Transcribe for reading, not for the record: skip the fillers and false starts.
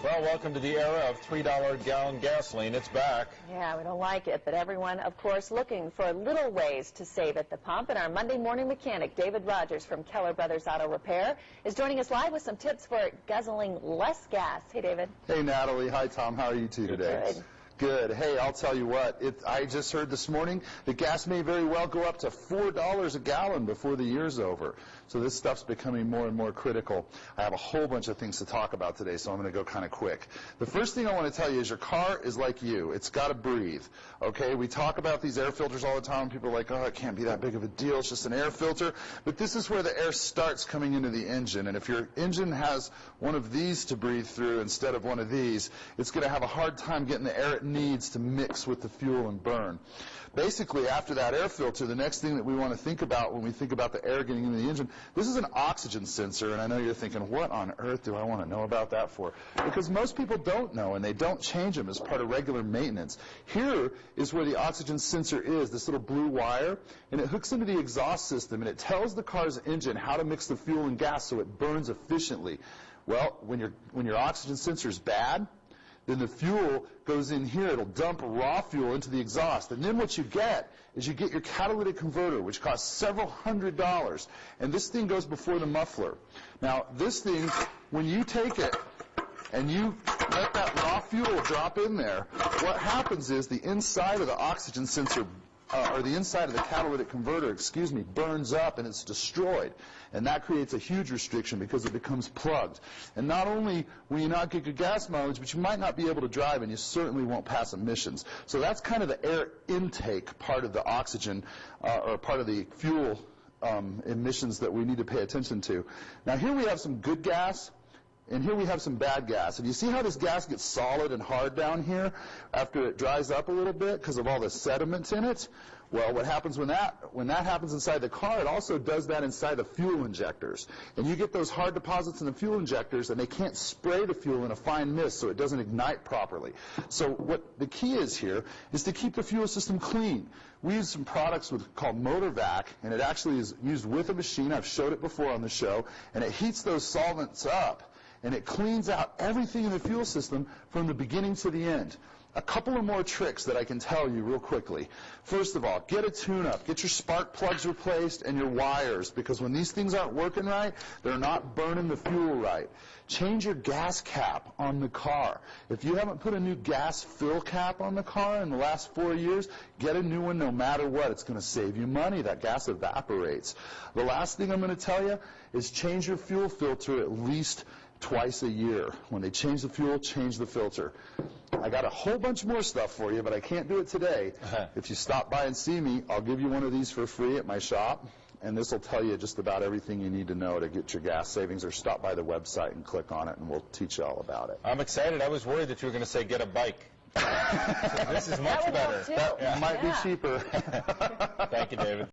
Well, welcome to the era of $3-a-gallon gasoline. It's back. Yeah, we don't like it, but everyone, of course, looking for little ways to save at the pump. And our Monday morning mechanic, David Rogers from Keller Brothers Auto Repair, is joining us live with some tips for guzzling less gas. Hey, David. Hey, Natalie. Hi, Tom. How are you two today? Good. Good. Hey, I'll tell you what, I just heard this morning that gas may very well go up to $4 a gallon before the year's over. So this stuff's becoming more and more critical. I have a whole bunch of things to talk about today, so I'm going to go kind of quick. The first thing I want to tell you is your car is like you. It's got to breathe. Okay, we talk about these air filters all the time. People are like, oh, it can't be that big of a deal. It's just an air filter. But this is where the air starts coming into the engine. And if your engine has one of these to breathe through instead of one of these, it's going to have a hard time getting the air it needs to mix with the fuel and burn. Basically, after that air filter, the next thing that we want to think about when we think about the air getting into the engine, this is an oxygen sensor, and I know you're thinking, what on earth do I want to know about that for? Because most people don't know, and they don't change them as part of regular maintenance. Here is where the oxygen sensor is, this little blue wire, and it hooks into the exhaust system, and it tells the car's engine how to mix the fuel and gas so it burns efficiently. Well, when your oxygen sensor is bad, then the fuel goes in here. It'll dump raw fuel into the exhaust. And then what you get is you get your catalytic converter, which costs several $100s. And this thing goes before the muffler. Now, this thing, when you take it and you let that raw fuel drop in there, what happens is the inside of the oxygen sensor or the inside of the catalytic converter, burns up and it's destroyed. And that creates a huge restriction because it becomes plugged. And not only will you not get good gas mileage, but you might not be able to drive, and you certainly won't pass emissions. So that's kind of the air intake part of the oxygen or part of the fuel emissions that we need to pay attention to. Now here we have some good gas, and here we have some bad gas. And you see how this gas gets solid and hard down here after it dries up a little bit because of all the sediment in it? Well, what happens when that happens inside the car, it also does that inside the fuel injectors. And you get those hard deposits in the fuel injectors, and they can't spray the fuel in a fine mist so it doesn't ignite properly. So what the key is here is to keep the fuel system clean. We use some products called MotorVac, and it actually is used with a machine. I've showed it before on the show, and it heats those solvents up. And it cleans out everything in the fuel system from the beginning to the end. A couple of more tricks that I can tell you real quickly. First of all, get a tune-up. Get your spark plugs replaced and your wires, because when these things aren't working right, they're not burning the fuel right. Change your gas cap on the car. If you haven't put a new gas fill cap on the car in the last 4 years, get a new one no matter what. It's going to save you money. That gas evaporates. The last thing I'm going to tell you is change your fuel filter at least twice a year. When they change the fuel, change the filter. I got a whole bunch more stuff for you, but I can't do it today. If you stop by and see me, I'll give you one of these for free at my shop, and this will tell you just about everything you need to know to get your gas savings, or stop by the website and click on it, and we'll teach you all about it. I'm excited. I was worried that you were going to say get a bike. So this is much better. That might be cheaper. Thank you, David.